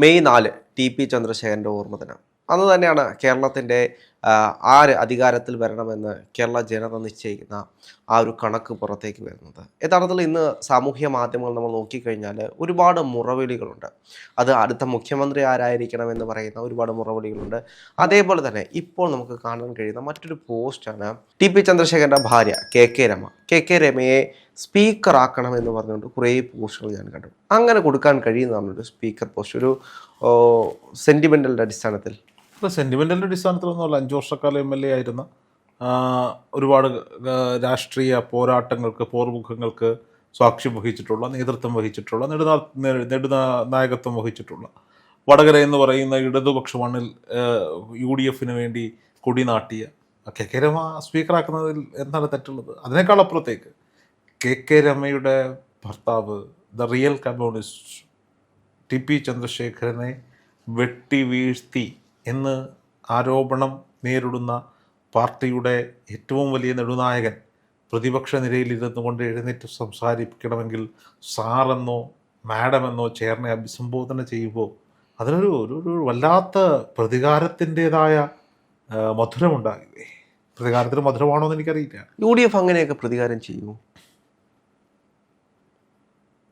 May 4 TP. ചന്ദ്രശേഖരൻ്റെ ഓർമ്മദിനം. അന്ന് തന്നെയാണ് കേരളത്തിൻ്റെ ആര് അധികാരത്തിൽ വരണമെന്ന് കേരള ജനത നിശ്ചയിക്കുന്ന ആ ഒരു കണക്ക് പുറത്തേക്ക് വരുന്നത്. യഥാർത്ഥത്തിൽ ഇന്ന് സാമൂഹ്യ മാധ്യമങ്ങൾ നമ്മൾ നോക്കിക്കഴിഞ്ഞാൽ ഒരുപാട് മുറവിളികളുണ്ട്. അത് അടുത്ത മുഖ്യമന്ത്രി ആരായിരിക്കണം പറയുന്ന ഒരുപാട് മുറവിളികളുണ്ട്. അതേപോലെ തന്നെ ഇപ്പോൾ നമുക്ക് കാണാൻ കഴിയുന്ന മറ്റൊരു പോസ്റ്റാണ് ടി.പി. ചന്ദ്രശേഖരൻ്റെ ഭാര്യ കെ.കെ. രമ. കെ.കെ. രമയെ സ്പീക്കറാക്കണമെന്ന് പറഞ്ഞുകൊണ്ട് കുറേ പോസ്റ്റുകൾ ഞാൻ കണ്ടു. അങ്ങനെ കൊടുക്കാൻ കഴിയുന്നതാണ് ഒരു സ്പീക്കർ പോസ്റ്റ്, ഒരു സെൻറ്റിമെൻ്റലിൻ്റെ അടിസ്ഥാനത്തിൽ. സെൻറ്റിമെൻ്റലിൻ്റെ അടിസ്ഥാനത്തിലൊന്നുമല്ല. 5 വർഷക്കാലം MLA ആയിരുന്ന, ഒരുപാട് രാഷ്ട്രീയ പോരാട്ടങ്ങൾക്ക്, പോർമുഖങ്ങൾക്ക് സാക്ഷ്യം വഹിച്ചിട്ടുള്ള, നേതൃത്വം വഹിച്ചിട്ടുള്ള, നെടുനായകത്വം വഹിച്ചിട്ടുള്ള, വടകര എന്ന് പറയുന്ന ഇടതുപക്ഷ മണ്ണിൽ UDF വേണ്ടി കൊടിനാട്ടിയ കെ.കെ. രമ സ്പീക്കറാക്കുന്നതിൽ എന്താണ് തെറ്റുള്ളത്? അതിനേക്കാൾ അപ്പുറത്തേക്ക് കെ.കെ. രമയുടെ ഭർത്താവ്, ദ റിയൽ കമ്മ്യൂണിസ്റ്റ് ടി.പി. ചന്ദ്രശേഖരനെ വെട്ടി വീഴ്ത്തി എന്ന് ആരോപണം നേരിടുന്ന പാർട്ടിയുടെ ഏറ്റവും വലിയ നെടുനായകൻ പ്രതിപക്ഷ നിരയിലിരുന്നു കൊണ്ട് എഴുന്നേറ്റ് സംസാരിക്കണമെങ്കിൽ സാറെന്നോ മാഡമെന്നോ ചേർന്ന് അഭിസംബോധന ചെയ്യുമ്പോൾ അതിനൊരു ഒരു വല്ലാത്ത പ്രതികാരത്തിൻ്റെതായ മധുരമുണ്ടാകില്ലേ? പ്രതികാരത്തിന് മധുരമാണോ എന്ന് എനിക്കറിയില്ല. UDF അങ്ങനെയൊക്കെ പ്രതികാരം ചെയ്യുമോ?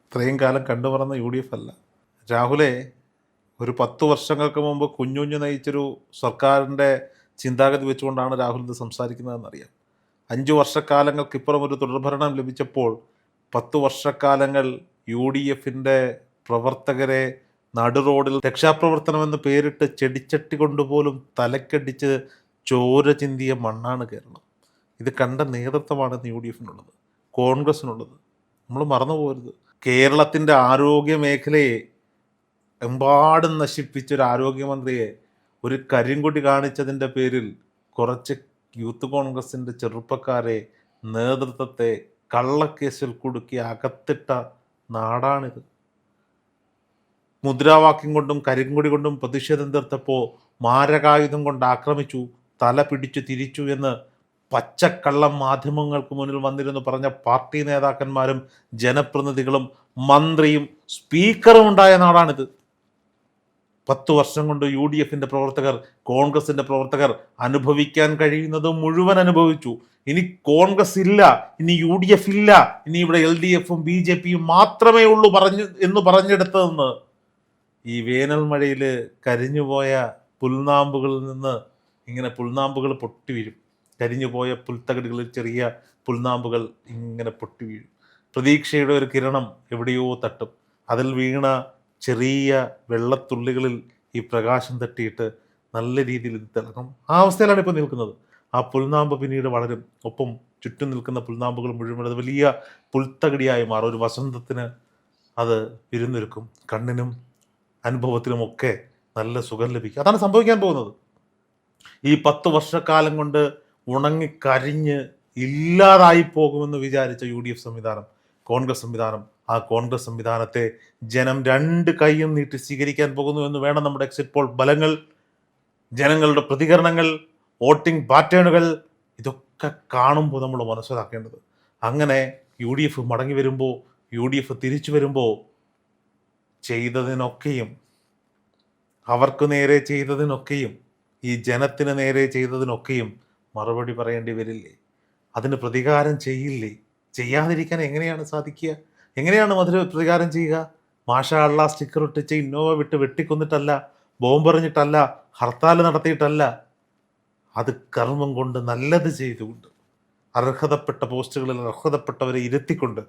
ഇത്രയും കാലം കണ്ടുമറന്ന UDF അല്ല. രാഹുലെ, ഒരു 10 വർഷങ്ങൾക്ക് മുമ്പ് കുഞ്ഞുഞ്ഞു നയിച്ചൊരു സർക്കാരിൻ്റെ ചിന്താഗതി വെച്ചുകൊണ്ടാണ് രാഹുൽ ഇത് സംസാരിക്കുന്നതെന്നറിയാം. 5 വർഷക്കാലങ്ങൾക്കിപ്പുറം ഒരു തുടർഭരണം ലഭിച്ചപ്പോൾ 10 വർഷക്കാലങ്ങൾ UDF പ്രവർത്തകരെ നടുറോഡിൽ രക്ഷാപ്രവർത്തനമെന്ന് പേരിട്ട് ചെടിച്ചട്ടി കൊണ്ടുപോലും തലക്കടിച്ച് ചോര ചിന്തിയ മണ്ണാണ് കേരളം. ഇത് കണ്ട നേതൃത്വമാണ് UDF കോൺഗ്രസിനുള്ളത്. നമ്മൾ മറന്നു പോകരുത്. കേരളത്തിൻ്റെ ആരോഗ്യ മേഖലയെ എമ്പാടും നശിപ്പിച്ചൊരു ആരോഗ്യമന്ത്രിയെ ഒരു കരിങ്കൊടി കാണിച്ചതിൻ്റെ പേരിൽ കുറച്ച് യൂത്ത് കോൺഗ്രസിൻ്റെ ചെറുപ്പക്കാരെ, നേതൃത്വത്തെ കള്ളക്കേസിൽ കുടുക്കി അകത്തിട്ട നാടാണിത്. മുദ്രാവാക്യം കൊണ്ടും കരിങ്കൊടി കൊണ്ടും പ്രതിഷേധം തീർത്തപ്പോൾ മാരകായുധം കൊണ്ട് ആക്രമിച്ചു, തല പിടിച്ചു തിരിച്ചു എന്ന് പച്ചക്കള്ളം മാധ്യമങ്ങൾക്ക് മുന്നിൽ വന്നിരുന്നു പറഞ്ഞ പാർട്ടി നേതാക്കന്മാരും ജനപ്രതിനിധികളും മന്ത്രിയും സ്പീക്കറും ഉണ്ടായ നാടാണിത്. 10 വർഷം കൊണ്ട് UDF പ്രവർത്തകർ, കോൺഗ്രസിൻ്റെ പ്രവർത്തകർ അനുഭവിക്കാൻ കഴിയുന്നത് മുഴുവൻ അനുഭവിച്ചു. ഇനി കോൺഗ്രസ് ഇല്ല, ഇനി UDF ഇല്ല, ഇനി ഇവിടെ LDFും BJPയും മാത്രമേ ഉള്ളൂ പറഞ്ഞെടുത്തതെന്ന് ഈ വേനൽ മഴയിൽ കരിഞ്ഞുപോയ പുൽനാമ്പുകളിൽ നിന്ന് ഇങ്ങനെ പുൽനാമ്പുകൾ പൊട്ടി വീഴും. കരിഞ്ഞുപോയ പുൽത്തകടികളിൽ ചെറിയ പുൽനാമ്പുകൾ ഇങ്ങനെ പൊട്ടി വീഴും. പ്രതീക്ഷയുടെ ഒരു കിരണം എവിടെയോ തട്ടും. അതിൽ വീണ ചെറിയ വെള്ളത്തുള്ളികളിൽ ഈ പ്രകാശം തട്ടിയിട്ട് നല്ല രീതിയിൽ ഇത് തിളങ്ങും. ആ അവസ്ഥയിലാണ് ഇപ്പോൾ നിൽക്കുന്നത്. ആ പുൽനാമ്പ് പിന്നീട് വളരും. ഒപ്പം ചുറ്റും നിൽക്കുന്ന പുൽനാമ്പുകൾ മുഴുവൻ അത് വലിയ പുൽത്തകടിയായി മാറും. ഒരു വസന്തത്തിന് അത് വിരുന്നൊരുക്കും. കണ്ണിനും അനുഭവത്തിനുമൊക്കെ നല്ല സുഖം ലഭിക്കും. അതാണ് സംഭവിക്കാൻ പോകുന്നത്. ഈ 10 വർഷക്കാലം കൊണ്ട് ഉണങ്ങിക്കരിഞ്ഞ് ഇല്ലാതായി പോകുമെന്ന് വിചാരിച്ച UDF സംവിധാനം, കോൺഗ്രസ് സംവിധാനം, ആ കോൺഗ്രസ് സംവിധാനത്തെ ജനം 2 കൈയും നീട്ടി സ്വീകരിക്കാൻ പോകുന്നു എന്ന് വേണം നമ്മുടെ എക്സിറ്റ് പോൾ ഫലങ്ങൾ, ജനങ്ങളുടെ പ്രതികരണങ്ങൾ, വോട്ടിംഗ് പാറ്റേണുകൾ ഇതൊക്കെ കാണുമ്പോൾ നമ്മൾ മനസ്സിലാക്കേണ്ടത്. അങ്ങനെ UDF മടങ്ങി വരുമ്പോൾ, UDF തിരിച്ചു വരുമ്പോൾ ചെയ്തതിനൊക്കെയും, അവർക്ക് നേരെ ചെയ്തതിനൊക്കെയും, ഈ ജനത്തിന് നേരെ ചെയ്തതിനൊക്കെയും മറുപടി പറയേണ്ടി വരില്ലേ? അതിന് പ്രതികാരം ചെയ്യില്ലേ? ചെയ്യാതിരിക്കാൻ എങ്ങനെയാണ് സാധിക്കുക? എങ്ങനെയാണ് പ്രതികാരം ചെയ്യുക? മാഷാ അള്ളാ സ്റ്റിക്കർ ഒട്ടിച്ച് ഇന്നോവ വിട്ട് വെട്ടിക്കൊന്നിട്ടല്ല, ബോംബെറിഞ്ഞിട്ടല്ല, ഹർത്താൽ നടത്തിയിട്ടല്ല. അത് കർമ്മം കൊണ്ട് നല്ലത് ചെയ്തുകൊണ്ട്, അർഹതപ്പെട്ട പോസ്റ്റുകളിൽ അർഹതപ്പെട്ടവരെ ഇരുത്തിക്കൊണ്ട്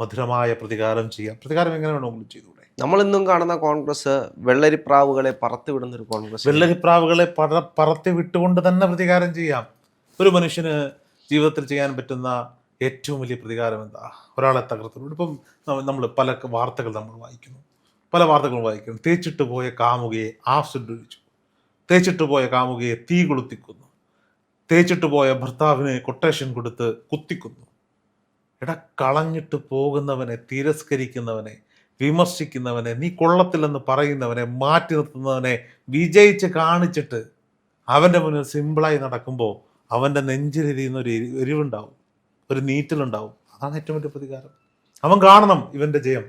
മധുരമായ പ്രതികാരം ചെയ്യാം. പ്രതികാരം എങ്ങനെ വേണമെങ്കിലും ചെയ്തുകൂടെ? നമ്മളിന്നും കാണുന്ന കോൺഗ്രസ് വെള്ളരിപ്രാവുകളെ പറത്തിവിടുന്ന ഒരു കോൺഗ്രസ്. വെള്ളരിപ്രാവുകളെ പറത്തി വിട്ടുകൊണ്ട് തന്നെ പ്രതികാരം ചെയ്യാം. ഒരു മനുഷ്യന് ജീവിതത്തിൽ ചെയ്യാൻ പറ്റുന്ന ഏറ്റവും വലിയ പ്രതികാരം എന്താ? ഒരാളെ തകർത്തു. ഇപ്പം നമ്മൾ പല വാർത്തകൾ വായിക്കുന്നു. തേച്ചിട്ട് പോയ കാമുകയെ ആസിഡ് ഒഴിച്ചു, തേച്ചിട്ട് പോയ കാമുകയെ തീ കൊളുത്തിക്കുന്നു, തേച്ചിട്ട് പോയ ഭർത്താവിനെ കൊട്ടേഷൻ കൊടുത്ത് കുത്തിക്കുന്നു. കളഞ്ഞിട്ട് പോകുന്നവനെ, തിരസ്കരിക്കുന്നവനെ, വിമർശിക്കുന്നവനെ, നീ കൊള്ളത്തില്ലെന്ന് പറയുന്നവനെ, മാറ്റി നിർത്തുന്നവനെ വിജയിച്ച് കാണിച്ചിട്ട് അവൻ്റെ മുന്നിൽ സിമ്പിളായി നടക്കുമ്പോൾ അവൻ്റെ നെഞ്ചിലിരിയുന്ന ഒരു എരിവുണ്ടാവും, ഒരു നീറ്റലുണ്ടാവും. അതാണ് ഏറ്റവും വലിയ പ്രതികാരം. അവൻ കാണണം ഇവൻ്റെ ജയം.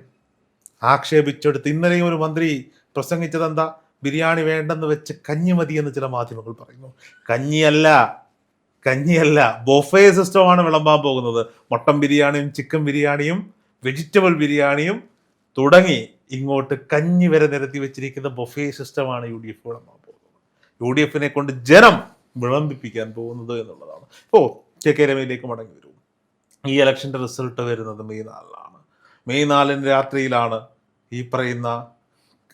ആക്ഷേപിച്ചെടുത്ത് ഇന്നലെയും ഒരു മന്ത്രി പ്രസംഗിച്ചത് എന്താ? ബിരിയാണി വേണ്ടെന്ന് വെച്ച് കഞ്ഞി മതി എന്ന് ചില മാധ്യമങ്ങൾ പറയുന്നു. കഞ്ഞിയല്ല, ബൊഫേ സിസ്റ്റമാണ് വിളമ്പാൻ പോകുന്നത്. മട്ടൻ ബിരിയാണിയും ചിക്കൻ ബിരിയാണിയും വെജിറ്റബിൾ ബിരിയാണിയും തുടങ്ങി ഇങ്ങോട്ട് കഞ്ഞി വരെ നിരത്തി വെച്ചിരിക്കുന്ന ബൊഫേ സിസ്റ്റമാണ് UDF വിളമ്പാൻ പോകുന്നത്. UDF കൊണ്ട് ജനം വിളമ്പിപ്പിക്കാൻ പോകുന്നത് എന്നുള്ളതാണ്. ഇപ്പോൾ KK രമയിലേക്ക് മടങ്ങി വരും. ഈ ഇലക്ഷൻ്റെ റിസൾട്ട് വരുന്നത് മെയ് 4-ലാണ്. മെയ് 4 രാത്രിയിലാണ് ഈ പറയുന്ന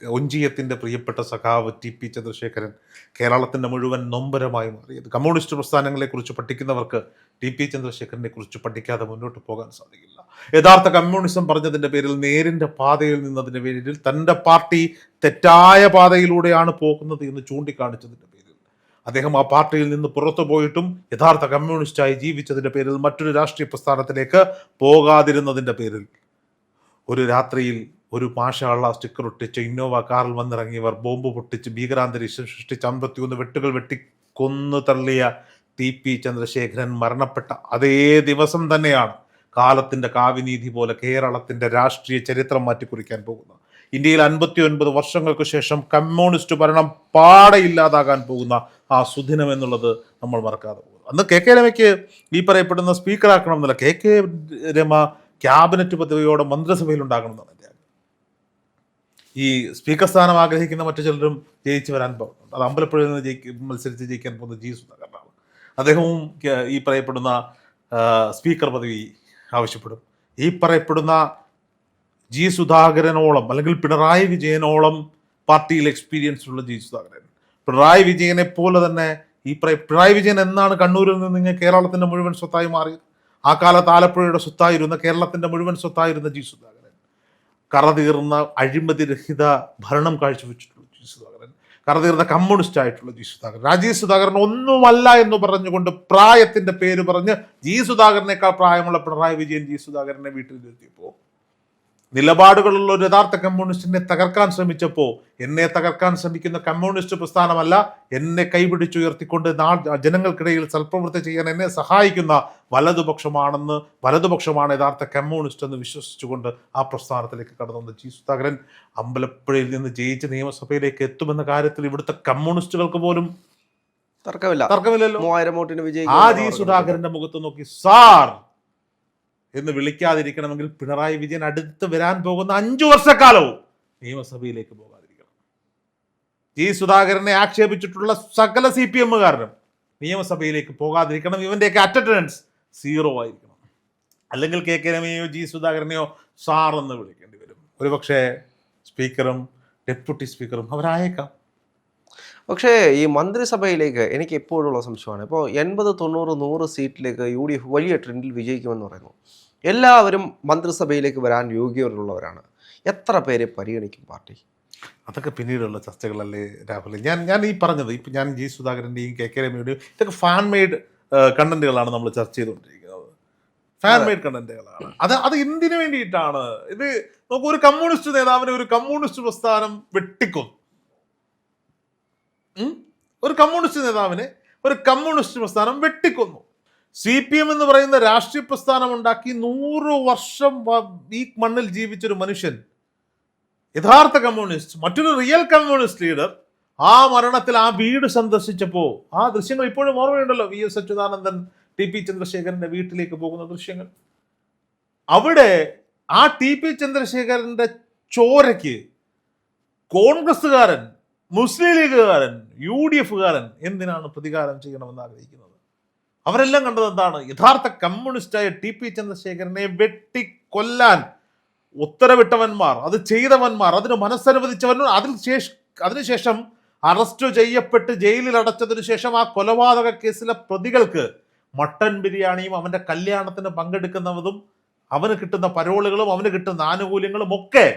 ഒഞ്ചിയത്തിൻ്റെ പ്രിയപ്പെട്ട സഖാവ് TP ചന്ദ്രശേഖരൻ കേരളത്തിൻ്റെ മുഴുവൻ നൊമ്പരമായി മാറിയത്. കമ്മ്യൂണിസ്റ്റ് പ്രസ്ഥാനങ്ങളെക്കുറിച്ച് പഠിക്കുന്നവർക്ക് TP ചന്ദ്രശേഖരനെ കുറിച്ച് പഠിക്കാതെ മുന്നോട്ട് പോകാൻ സാധിക്കില്ല. യഥാർത്ഥ കമ്മ്യൂണിസം പറഞ്ഞതിൻ്റെ പേരിൽ, നേരിൻ്റെ പാതയിൽ നിന്നതിൻ്റെ പേരിൽ, തൻ്റെ പാർട്ടി തെറ്റായ പാതയിലൂടെയാണ് പോകുന്നത് എന്ന് ചൂണ്ടിക്കാണിച്ചതിൻ്റെ പേരിൽ, അദ്ദേഹം ആ പാർട്ടിയിൽ നിന്ന് പുറത്തു പോയിട്ടും യഥാർത്ഥ കമ്മ്യൂണിസ്റ്റായി ജീവിച്ചതിൻ്റെ പേരിൽ, മറ്റൊരു രാഷ്ട്രീയ പ്രസ്ഥാനത്തിലേക്ക് പോകാതിരുന്നതിൻ്റെ പേരിൽ, ഒരു രാത്രിയിൽ ഒരു മാഷാള്ള സ്റ്റിക്കർ ഒട്ടിച്ച് ഇന്നോവ കാറിൽ വന്നിറങ്ങിയവർ ബോംബ് പൊട്ടിച്ച് ഭീകരാന്തരീക്ഷം സൃഷ്ടിച്ച് 51 വെട്ടുകൾ വെട്ടി കൊന്നു തള്ളിയ TP ചന്ദ്രശേഖരൻ മരണപ്പെട്ട അതേ ദിവസം തന്നെയാണ് കാലത്തിൻ്റെ കാവ്യനീതി പോലെ കേരളത്തിൻ്റെ രാഷ്ട്രീയ ചരിത്രം മാറ്റിക്കുറിക്കാൻ പോകുന്നത്. ഇന്ത്യയിൽ 59 വർഷങ്ങൾക്ക് ശേഷം കമ്മ്യൂണിസ്റ്റ് ഭരണം പാടെ ഇല്ലാതാകാൻ പോകുന്ന ആ സുദിനം എന്നുള്ളത് നമ്മൾ മറക്കാതെ പോകുന്നു. അന്ന് KK രമയ്ക്ക് ഈ പറയപ്പെടുന്ന സ്പീക്കറാക്കണം എന്നല്ല, KK രമ ക്യാബിനറ്റ് പദവിയോടെ മന്ത്രിസഭയിൽ ഉണ്ടാകണം എന്നാണ് എൻ്റെ ആഗ്രഹം. ഈ സ്പീക്കർ സ്ഥാനം ആഗ്രഹിക്കുന്ന മറ്റു ചിലരും ജയിച്ചു വരാൻ പോകുന്നുണ്ട്. അത് അമ്പലപ്പുഴയിൽ നിന്ന് മത്സരിച്ച് ജയിക്കാൻ പോകുന്ന G. സുധാകരനാണ്. അദ്ദേഹവും ഈ പറയപ്പെടുന്ന സ്പീക്കർ പദവി ആവശ്യപ്പെടും. ഈ പറയപ്പെടുന്ന G. സുധാകരനോളം അല്ലെങ്കിൽ പിണറായി വിജയനോളം പാർട്ടിയിൽ എക്സ്പീരിയൻസ് ഉള്ള G. സുധാകരൻ, പിണറായി വിജയനെ പോലെ തന്നെ പിണറായി വിജയൻ എന്നാണ് കണ്ണൂരിൽ നിന്ന് കേരളത്തിന്റെ മുഴുവൻ സ്വത്തായി മാറിയത്? ആ കാലത്ത് ആലപ്പുഴയുടെ സ്വത്തായിരുന്ന, കേരളത്തിന്റെ മുഴുവൻ സ്വത്തായിരുന്ന G. സുധാകരൻ, കറതീർന്ന അഴിമതിരഹിത ഭരണം കാഴ്ചവെച്ചിട്ടുള്ള G. സുധാകരൻ, കറതീർന്ന കമ്മ്യൂണിസ്റ്റ് ആയിട്ടുള്ള G. സുധാകരൻ, രാജീവ് സുധാകരൻ ഒന്നുമല്ല എന്ന് പറഞ്ഞുകൊണ്ട് പ്രായത്തിന്റെ പേര് പറഞ്ഞ് G. സുധാകരനേക്കാൾ പ്രായമുള്ള പിണറായി വിജയൻ G. സുധാകരനെ വീട്ടിൽ നിർത്തിയപ്പോൾ, നിലപാടുകളുള്ള ഒരു യഥാർത്ഥ കമ്മ്യൂണിസ്റ്റിനെ തകർക്കാൻ ശ്രമിച്ചപ്പോൾ, എന്നെ തകർക്കാൻ ശ്രമിക്കുന്ന കമ്മ്യൂണിസ്റ്റ് പ്രസ്ഥാനമല്ല, എന്നെ കൈപിടിച്ചുയർത്തിക്കൊണ്ട് ജനങ്ങൾക്കിടയിൽ സൽപ്രവൃത്തി ചെയ്യാൻ എന്നെ സഹായിക്കുന്ന വലതുപക്ഷമാണ് യഥാർത്ഥ കമ്മ്യൂണിസ്റ്റ് എന്ന് വിശ്വസിച്ചുകൊണ്ട് ആ പ്രസ്ഥാനത്തിലേക്ക് കടന്നു വന്ന G. സുധാകരൻ അമ്പലപ്പുഴയിൽ നിന്ന് ജയിച്ച് നിയമസഭയിലേക്ക് എത്തുമെന്ന കാര്യത്തിൽ ഇവിടുത്തെ കമ്മ്യൂണിസ്റ്റുകൾക്ക് പോലും തർക്കമില്ലല്ലോ. 3000 വോട്ടിന് വിജയിക്കും. ആ G. സുധാകരന്റെ മുഖത്ത് നോക്കി സാർ എന്ന് വിളിക്കാതിരിക്കണമെങ്കിൽ പിണറായി വിജയൻ അടുത്ത് വരാൻ പോകുന്ന 5 വർഷക്കാലവും നിയമസഭയിലേക്ക് പോകാതിരിക്കണം. G. സുധാകരനെ ആക്ഷേപിച്ചിട്ടുള്ള സകല CPM-കാരനും നിയമസഭയിലേക്ക് പോകാതിരിക്കണം. ഇവന്റെയൊക്കെ അറ്റൻഡൻസ് 0 ആയിരിക്കണം. അല്ലെങ്കിൽ KK രമയെയോ G. സുധാകരനെയോ സാർ എന്ന് വിളിക്കേണ്ടി വരും. ഒരുപക്ഷെ സ്പീക്കറും ഡെപ്യൂട്ടി സ്പീക്കറും അവരായേക്കാം. പക്ഷേ ഈ മന്ത്രിസഭയിലേക്ക് എനിക്ക് എപ്പോഴുള്ള സംശയമാണ്. ഇപ്പോൾ 80, 90, 100 സീറ്റിലേക്ക് UDF വലിയ ട്രെൻഡിൽ വിജയിക്കുമെന്ന് പറയുന്നു. എല്ലാവരും മന്ത്രിസഭയിലേക്ക് വരാൻ യോഗ്യതയുള്ളവരാണ്. എത്ര പേരെ പരിഗണിക്കും പാർട്ടി? അതൊക്കെ പിന്നീടുള്ള ചർച്ചകളല്ലേ രാഹുൽ. ഞാൻ ഈ പറഞ്ഞത്, ഇപ്പം ഞാൻ G. സുധാകരൻ്റെയും KK രമയുടെയും ഇതൊക്കെ ഫാൻ മെയ്ഡ് കണ്ടന്റുകളാണ് നമ്മൾ ചർച്ച ചെയ്തുകൊണ്ടിരിക്കുന്നത്. ഫാൻ മെയ്ഡ് കണ്ടന്റുകളാണ്. അത് എന്തിനു വേണ്ടിയിട്ടാണ്? ഇത് നമുക്ക് ഒരു കമ്മ്യൂണിസ്റ്റ് നേതാവിനെ ഒരു കമ്മ്യൂണിസ്റ്റ് പ്രസ്ഥാനം വെട്ടിക്കൊന്നു. ഒരു കമ്മ്യൂണിസ്റ്റ് നേതാവിനെ ഒരു കമ്മ്യൂണിസ്റ്റ് പ്രസ്ഥാനം വെട്ടിക്കൊന്നു. CPM എന്ന് പറയുന്ന രാഷ്ട്രീയ പ്രസ്ഥാനം ഉണ്ടാക്കി 100 വർഷം ഈ മണ്ണിൽ ജീവിച്ചൊരു മനുഷ്യൻ, യഥാർത്ഥ കമ്മ്യൂണിസ്റ്റ്, മറ്റൊരു റിയൽ കമ്മ്യൂണിസ്റ്റ് ലീഡർ, ആ മരണത്തിൽ ആ വീട് സന്ദർശിച്ചപ്പോൾ ആ ദൃശ്യങ്ങൾ ഇപ്പോഴും ഓർമ്മയുണ്ടല്ലോ. VS അച്യുതാനന്ദൻ TP ചന്ദ്രശേഖരന്റെ വീട്ടിലേക്ക് പോകുന്ന ദൃശ്യങ്ങൾ. അവിടെ ആ TP ചന്ദ്രശേഖരന്റെ ചോരയ്ക്ക് കോൺഗ്രസ്സുകാരൻ, മുസ്ലിം ലീഗുകാരൻ, UDF-കാരൻ എന്തിനാണ് പ്രതികാരം ചെയ്യണമെന്ന് ആഗ്രഹിക്കുന്നത്? അവരെല്ലാം കണ്ടത് എന്താണ്? യഥാർത്ഥ കമ്മ്യൂണിസ്റ്റായ TP ചന്ദ്രശേഖരനെ വെട്ടിക്കൊല്ലാൻ ഉത്തരവിട്ടവന്മാർ, അത് ചെയ്തവന്മാർ, അതിന് മനസ്സനുവദിച്ചവന്മാർ, അതിനുശേഷം അറസ്റ്റ് ചെയ്യപ്പെട്ട് ജയിലിൽ അടച്ചതിനു ശേഷം ആ കൊലപാതക കേസിലെ പ്രതികൾക്ക് മട്ടൻ ബിരിയാണിയും അവൻ്റെ കല്യാണത്തിന് പങ്കെടുക്കുന്നതും അവന് കിട്ടുന്ന പരോളുകളും അവന് കിട്ടുന്ന ആനുകൂല്യങ്ങളും ഒക്കെ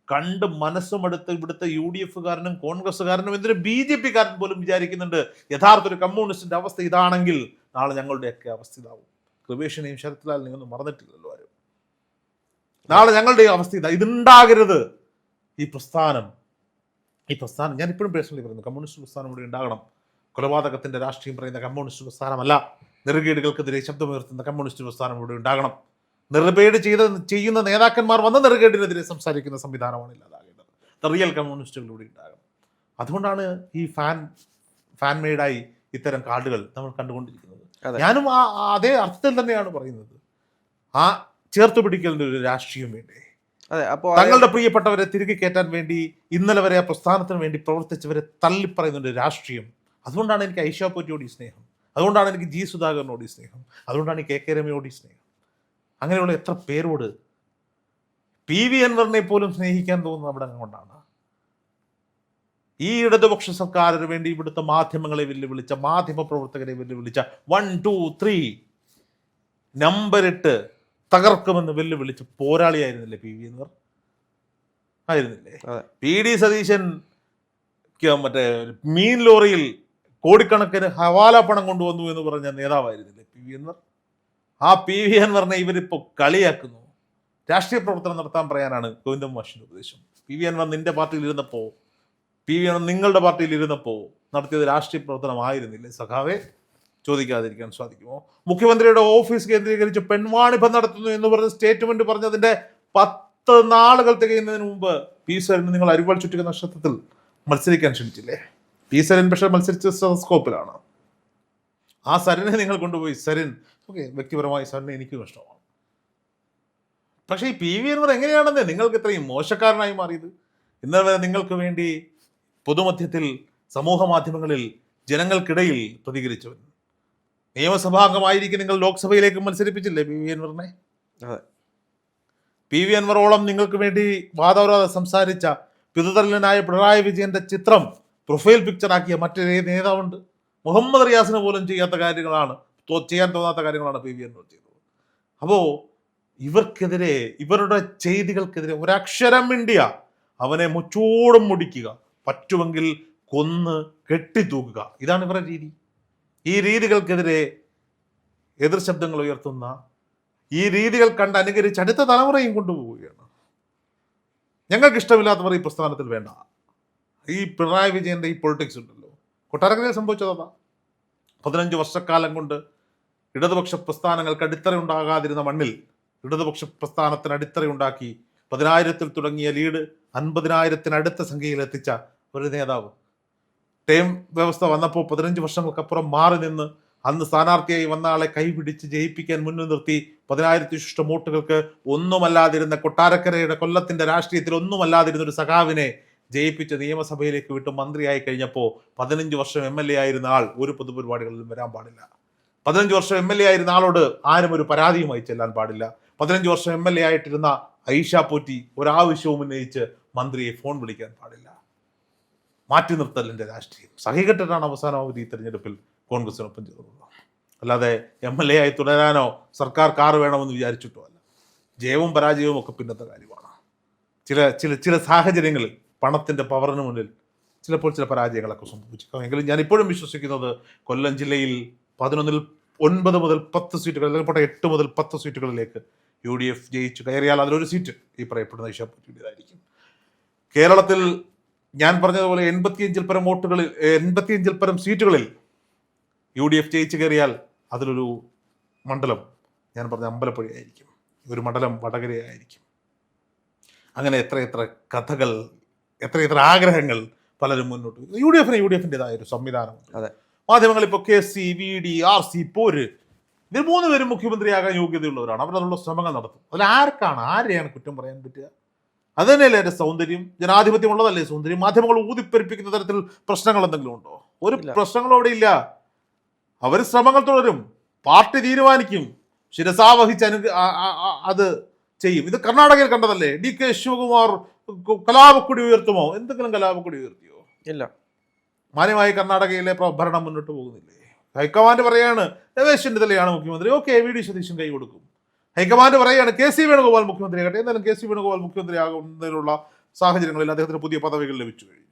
കണ്ട് മനസ്സുമെടുത്ത് ഇവിടുത്തെ UDF-കാരനും കോൺഗ്രസ്സുകാരനും എന്തിനും BJP-കാരൻ പോലും വിചാരിക്കുന്നുണ്ട്, യഥാർത്ഥ ഒരു കമ്മ്യൂണിസ്റ്റിന്റെ അവസ്ഥ ഇതാണെങ്കിൽ നാളെ ഞങ്ങളുടെയൊക്കെ അവസ്ഥ ഇതാവും. കൃപേഷിനെയും ശരത്ലാലിനെയും ഒന്നും മറന്നിട്ടില്ലല്ലോ ആരും. നാളെ ഞങ്ങളുടെ അവസ്ഥ ഇതുണ്ടാകരുത്. ഈ പ്രസ്ഥാനം ഞാൻ ഇപ്പോഴും പേഴ്സണലി പറയുന്നു, കമ്മ്യൂണിസ്റ്റ് പ്രസ്ഥാനം ഇവിടെ ഉണ്ടാകണം. കൊലപാതകത്തിന്റെ രാഷ്ട്രീയം പറയുന്ന കമ്മ്യൂണിസ്റ്റ് പ്രസ്ഥാനമല്ല, നെറുകേടുകൾക്കെതിരെ ശബ്ദമുയർത്തുന്ന കമ്മ്യൂണിസ്റ്റ് പ്രസ്ഥാനം ഇവിടെ ഉണ്ടാകണം. നെറുകേട് ചെയ്യുന്ന നേതാക്കന്മാർ വന്ന നെറുകേടിനെതിരെ സംസാരിക്കുന്ന സംവിധാനമാണ് ഇല്ലാതാകേണ്ടത്. റിയൽ കമ്മ്യൂണിസ്റ്റുകളിലൂടെ ഉണ്ടാകണം. അതുകൊണ്ടാണ് ഈ ഫാൻ മെയ്ഡായി ഇത്തരം കാർഡുകൾ നമ്മൾ കണ്ടുകൊണ്ടിരിക്കുന്നത്. ഞാനും അതേ അർത്ഥത്തിൽ തന്നെയാണ് പറയുന്നത്. ആ ചേർത്ത് പിടിക്കലിന്റെ ഒരു രാഷ്ട്രീയം വേണ്ടേ? അതെ. അപ്പോൾ തങ്ങളുടെ പ്രിയപ്പെട്ടവരെ തിരികെ കയറ്റാൻ വേണ്ടി ഇന്നലെ വരെ ആ പ്രസ്ഥാനത്തിന് വേണ്ടി പ്രവർത്തിച്ചവരെ തള്ളിപ്പറയുന്നുണ്ട് രാഷ്ട്രീയം. അതുകൊണ്ടാണ് എനിക്ക് ഐഷ പോറ്റിയോട് ഈ സ്നേഹം, അതുകൊണ്ടാണ് എനിക്ക് ജി സുധാകരനോട് ഈ സ്നേഹം, അതുകൊണ്ടാണ് കെ കെ രമയോട് ഈ സ്നേഹം. അങ്ങനെയുള്ള എത്ര പേരോട് PV അൻവറിനെ പോലും സ്നേഹിക്കാൻ തോന്നുന്നത് അവിടെ കൊണ്ടാണ്. ഈ ഇടതുപക്ഷ സർക്കാരിന് വേണ്ടി ഇവിടുത്തെ മാധ്യമങ്ങളെ വെല്ലുവിളിച്ച, മാധ്യമ പ്രവർത്തകരെ വെല്ലുവിളിച്ച 1, 2, 3 നമ്പറിട്ട് തകർക്കുമെന്ന് വെല്ലുവിളിച്ച് പോരാളിയായിരുന്നില്ലേ PV അൻവർ? ആയിരുന്നില്ലേ? PD സതീശൻ മറ്റേ മീൻ ലോറിയിൽ കോടിക്കണക്കിന് ഹവാല പണം കൊണ്ടുവന്നു എന്ന് പറഞ്ഞ നേതാവായിരുന്നില്ലേ PV അൻവർ? ആ PV അൻവറിനെ ഇവരിപ്പോ കളിയാക്കുന്നു. രാഷ്ട്രീയ പ്രവർത്തനം നടത്താൻ പറയാനാണ് ഗോവിന്ദൻ മാഷിന്റെ ഉപദേശം. PV അൻവർ നിന്റെ പാർട്ടിയിൽ ഇരുന്നപ്പോ, PV അൻവർ നിങ്ങളുടെ പാർട്ടിയിൽ ഇരുന്നപ്പോ നടത്തിയത് രാഷ്ട്രീയ പ്രവർത്തനമായിരുന്നില്ലേ സഖാവെ? ചോദിക്കാതിരിക്കാൻ സാധിക്കുമോ? മുഖ്യമന്ത്രിയുടെ ഓഫീസ് കേന്ദ്രീകരിച്ച് പെൺവാണിഭം നടത്തുന്നു എന്ന് പറഞ്ഞ സ്റ്റേറ്റ്മെന്റ് പറഞ്ഞതിന്റെ 10 നാളുകൾ തികയുന്നതിന് മുമ്പ് പി സരിന് നിങ്ങൾ അരിവാൾ ചുറ്റിക നക്ഷത്രത്തിൽ മത്സരിക്കാൻ ക്ഷണിച്ചില്ലേ? പി സരിൻ പക്ഷെ മത്സരിച്ച സ്റ്റെതസ്കോപ്പിലാണ്. ആ സരിനെ നിങ്ങൾ കൊണ്ടുപോയി, സരിൻ ഓക്കെ, വ്യക്തിപരമായി സരിനെ എനിക്കും ഇഷ്ടമാണ്. പക്ഷേ ഈ PV അൻവർ എങ്ങനെയാണെന്ന് നിങ്ങൾക്ക് ഇത്രയും മോശക്കാരനായി മാറിയത്? ഇന്നലെ വരെ നിങ്ങൾക്ക് വേണ്ടി പൊതുമധ്യത്തിൽ, സമൂഹ മാധ്യമങ്ങളിൽ, ജനങ്ങൾക്കിടയിൽ പ്രതികരിച്ചവൻ, നിയമസഭാംഗമായിരിക്കും നിങ്ങൾ ലോക്സഭയിലേക്ക് മത്സരിപ്പിച്ചില്ലേ PV അൻവറിനെ? PV അൻവറോളം നിങ്ങൾക്ക് വേണ്ടി വാദോരാതെ സംസാരിച്ച പിതൃതരനായ പിണറായി വിജയന്റെ ചിത്രം പ്രൊഫൈൽ പിക്ചറാക്കിയ മറ്റൊരു നേതാവുണ്ട്. മുഹമ്മദ് റിയാസിന് പോലും ചെയ്യാൻ തോന്നാത്ത കാര്യങ്ങളാണ് PV അൻവർ ചെയ്തത്. അപ്പോൾ ഇവർക്കെതിരെ, ഇവരുടെ ചെയ്തികൾക്കെതിരെ ഒരക്ഷരം മിണ്ടിയ അവനെ മുച്ചോടും മുടിക്കുക, പറ്റുമെങ്കിൽ കൊന്ന് കെട്ടിത്തൂക്കുക. ഇതാണ് ഇവരുടെ രീതി. ഈ രീതികൾക്കെതിരെ എതിർ ശബ്ദങ്ങൾ ഉയർത്തുന്ന, ഈ രീതികൾ കണ്ട് അനുകരിച്ച് അടുത്ത തലമുറയും കൊണ്ടുപോവുകയാണ്. ഞങ്ങൾക്ക് ഇഷ്ടമില്ലാത്തവർ ഈ പ്രസ്ഥാനത്തിൽ വേണ്ട. ഈ പിണറായി വിജയന്റെ ഈ പൊളിറ്റിക്സ് ഉണ്ടല്ലോ, കൊട്ടാരക്കരയിൽ സംഭവിച്ചതാ. 15 വർഷക്കാലം കൊണ്ട് ഇടതുപക്ഷ പ്രസ്ഥാനങ്ങൾക്ക് അടിത്തറ ഉണ്ടാകാതിരുന്ന മണ്ണിൽ ഇടതുപക്ഷ പ്രസ്ഥാനത്തിന് അടിത്തറയുണ്ടാക്കി 10,000-ൽ തുടങ്ങിയ ലീഡ് 50,000-അടുത്ത സംഖ്യയിൽ എത്തിച്ച ഒരു നേതാവ്. ടേം വ്യവസ്ഥ വന്നപ്പോൾ 15 വർഷങ്ങൾക്കപ്പുറം മാറി നിന്ന് അന്ന് സ്ഥാനാർത്ഥിയായി വന്ന ആളെ കൈപിടിച്ച് ജയിപ്പിക്കാൻ മുന്നിൽ നിർത്തി 10,000 വോട്ടുകൾക്ക് ഒന്നുമല്ലാതിരുന്ന കൊട്ടാരക്കരയുടെ, കൊല്ലത്തിന്റെ രാഷ്ട്രീയത്തിൽ ഒന്നുമല്ലാതിരുന്ന ഒരു സഖാവിനെ ജയിപ്പിച്ച് നിയമസഭയിലേക്ക് വിട്ട് മന്ത്രിയായി കഴിഞ്ഞപ്പോൾ 15 വർഷം MLA ആയിരുന്ന ആൾ ഒരു പൊതുപരിപാടികളിലും വരാൻ പാടില്ല. 15 വർഷം MLA ആയിരുന്ന ആളോട് ആരും ഒരു പരാതിയുമായി ചെല്ലാൻ പാടില്ല. 15 വർഷം MLA ആയിട്ടിരുന്ന ഐഷ പോറ്റി ഒരാവശ്യവും ഉന്നയിച്ച് മന്ത്രിയെ ഫോൺ വിളിക്കാൻ പാടില്ല. മാറ്റി നിർത്തലിന്റെ രാഷ്ട്രീയം സഹികെട്ടിട്ടാണ് അവസാനാവധി തെരഞ്ഞെടുപ്പിൽ കോൺഗ്രസിനൊപ്പം ചേർന്നത്. അല്ലാതെ MLA ആയി തുടരാനോ സർക്കാർ കാർ വേണമെന്ന് വിചാരിച്ചിട്ടോ അല്ല. ജയവും പരാജയവും ഒക്കെ പിന്നത്തെ കാര്യമാണ്. ചില സാഹചര്യങ്ങളിൽ പണത്തിന്റെ പവറിന് മുന്നിൽ ചിലപ്പോൾ ചില പരാജയങ്ങളൊക്കെ സംഭവിച്ചേക്കാം. എങ്കിലും ഞാൻ ഇപ്പോഴും വിശ്വസിക്കുന്നത് കൊല്ലം ജില്ലയിൽ 11-ൽ 9 മുതൽ 10 സീറ്റുകൾ, അല്ലെങ്കിൽ 8 മുതൽ 10 സീറ്റുകളിലേക്ക് UDF ജയിച്ചു കയറിയാൽ അതിലൊരു സീറ്റ് ഈ പറയപ്പെടുന്ന ഐഷ പോറ്റിയുടേതായിരിക്കും. കേരളത്തിൽ ഞാൻ പറഞ്ഞതുപോലെ 85-ൽ പരം വോട്ടുകളിൽ, 85-ൽ പരം സീറ്റുകളിൽ UDF ജയിച്ചു കയറിയാൽ അതിലൊരു മണ്ഡലം ഞാൻ പറഞ്ഞ അമ്പലപ്പുഴയായിരിക്കും, ഒരു മണ്ഡലം വടകരയായിരിക്കും. അങ്ങനെ എത്രയെത്ര കഥകൾ, എത്രയെത്ര ആഗ്രഹങ്ങൾ പലരും മുന്നോട്ട്. UDFിൻ്റെതായ ഒരു സംവിധാനമുണ്ട്. അതെ, മാധ്യമങ്ങൾ ഇപ്പോൾ KC, VD, RC, പോര്, ഇതിൽ 3 പേരും മുഖ്യമന്ത്രിയാകാൻ യോഗ്യതയുള്ളവരാണ്. അവരതിനുള്ള ശ്രമങ്ങൾ നടത്തും. അതിൽ ആരെയാണ് കുറ്റം പറയാൻ പറ്റുക? അത് തന്നെയല്ലേ എൻ്റെ സൗന്ദര്യം? ജനാധിപത്യം ഉള്ളതല്ലേ സൗന്ദര്യം? മാധ്യമങ്ങൾ ഊതിപ്പെരുപ്പിക്കുന്ന തരത്തിൽ പ്രശ്നങ്ങൾ എന്തെങ്കിലും ഉണ്ടോ? ഒരു പ്രശ്നങ്ങളും അവിടെ ഇല്ല. അവർ ശ്രമങ്ങൾ തുടരും. പാർട്ടി തീരുമാനിക്കും, ശിരസാവഹിച്ച് അത് ചെയ്യും. ഇത് കർണാടകയിൽ കണ്ടതല്ലേ? DK ശിവകുമാർ കലാപക്കൊടി ഉയർത്തുമോ? എന്തെങ്കിലും കലാപക്കൊടി ഉയർത്തിയോ? ഇല്ല. മാന്യമായി കർണാടകയിലെ ഭരണം മുന്നോട്ട് പോകുന്നില്ലേ? ഹൈക്കമാൻഡ് പറയാണ് രമേശ് ചെന്നിത്തലയാണ് മുഖ്യമന്ത്രി, ഓക്കെ, VD സതീശൻ കൈ കൊടുക്കും. ഹൈക്കമാൻഡ് പറയാണ് KC വേണുഗോപാൽ മുഖ്യമന്ത്രി ആകട്ടെ. എന്നാലും KC വേണുഗോപാൽ മുഖ്യമന്ത്രി ആകുന്നതിനുള്ള സാഹചര്യങ്ങളിൽ അദ്ദേഹത്തിന് പുതിയ പദവികൾ ലഭിച്ചു കഴിഞ്ഞു.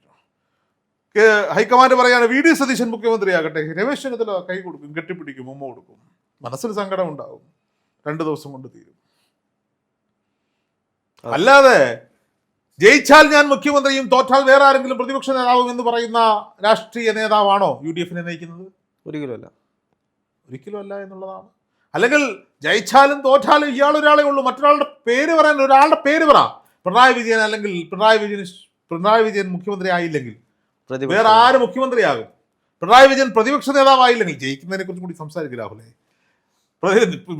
ഹൈക്കമാൻഡ് പറയാണ് VD സതീശൻ മുഖ്യമന്ത്രി ആകട്ടെ, രമേശ് ചെന്നിത്തല കൈ കൊടുക്കും, കെട്ടിപ്പിടിക്കും, ഉമ്മ കൊടുക്കും. മനസ്സിൽ സങ്കടം ഉണ്ടാവും, 2 ദിവസം കൊണ്ട് തീരും. അല്ലാതെ ജയിച്ചാൽ ഞാൻ മുഖ്യമന്ത്രിയും തോറ്റാൽ വേറെ ആരെങ്കിലും പ്രതിപക്ഷ നേതാവും എന്ന് പറയുന്ന രാഷ്ട്രീയ നേതാവാണോ UDFനെ നയിക്കുന്നത്? ഒരിക്കലും അല്ല എന്നുള്ളതാണ്. അല്ലെങ്കിൽ ജയിച്ചാലും തോറ്റാലും ഇയാളൊരാളെ ഉള്ളൂ, മറ്റൊരാളുടെ പേര് പറയാൻ ഒരാളുടെ പേര് പറ. പിണറായി വിജയൻ, അല്ലെങ്കിൽ പിണറായി വിജയന് പിണറായി വിജയൻ മുഖ്യമന്ത്രി ആയില്ലെങ്കിൽ പ്രതിപക്ഷ വേറെ ആര് മുഖ്യമന്ത്രിയാകും? പിണറായി വിജയൻ പ്രതിപക്ഷ നേതാവായില്ലെങ്കിൽ, ജയിക്കുന്നതിനെ കുറിച്ച് കൂടി സംസാരിക്കും രാഹുലേ,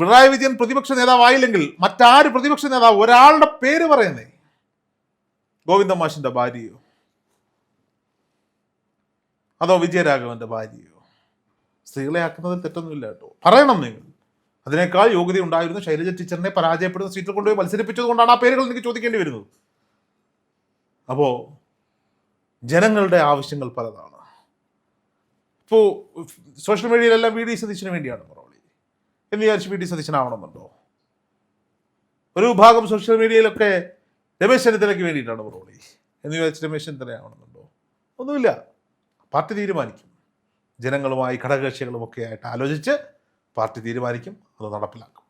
പിണറായി വിജയൻ പ്രതിപക്ഷ നേതാവായില്ലെങ്കിൽ മറ്റാര് പ്രതിപക്ഷ നേതാവ്? ഒരാളുടെ പേര് പറയുന്നേ. ഗോവിന്ദ മാഷിന്റെ ഭാര്യയോ, അതോ വിജയരാഘവന്റെ ഭാര്യയോ? സ്ത്രീകളെ ആക്കുന്നതിൽ തെറ്റൊന്നുമില്ല കേട്ടോ, പറയണം നിങ്ങൾ. അതിനേക്കാൾ യോഗ്യത ഉണ്ടായിരുന്നു ശൈലജ ടീച്ചറിനെ പരാജയപ്പെടുന്ന സീറ്റിൽ കൊണ്ടുപോയി മത്സരിപ്പിച്ചത് കൊണ്ടാണ് ആ പേരുകൾ എനിക്ക് ചോദിക്കേണ്ടി വരുന്നത്. അപ്പോൾ ജനങ്ങളുടെ ആവശ്യങ്ങൾ പലതാണ്. ഇപ്പോൾ സോഷ്യൽ മീഡിയയിലെല്ലാം വി ഡി സതീശന് വേണ്ടിയാണ് മറുപടി എന്ന് വിചാരിച്ച് വി ഡി സതീശനാവണമെന്നുണ്ടോ? ഒരു വിഭാഗം സോഷ്യൽ മീഡിയയിലൊക്കെ രമേശ് ചെന്നിത്തലയ്ക്ക് വേണ്ടിയിട്ടാണ് മറുപടി എന്ന് വിചാരിച്ച് രമേശ് ചെന്നിത്തലയാവണമെന്നുണ്ടോ? ഒന്നുമില്ല. പാർട്ടി തീരുമാനിക്കും. ജനങ്ങളുമായി ഘടകകക്ഷികളുമൊക്കെ ആയിട്ട് ആലോചിച്ച് പാർട്ടി തീരുമാനിക്കും, അത് നടപ്പിലാക്കും.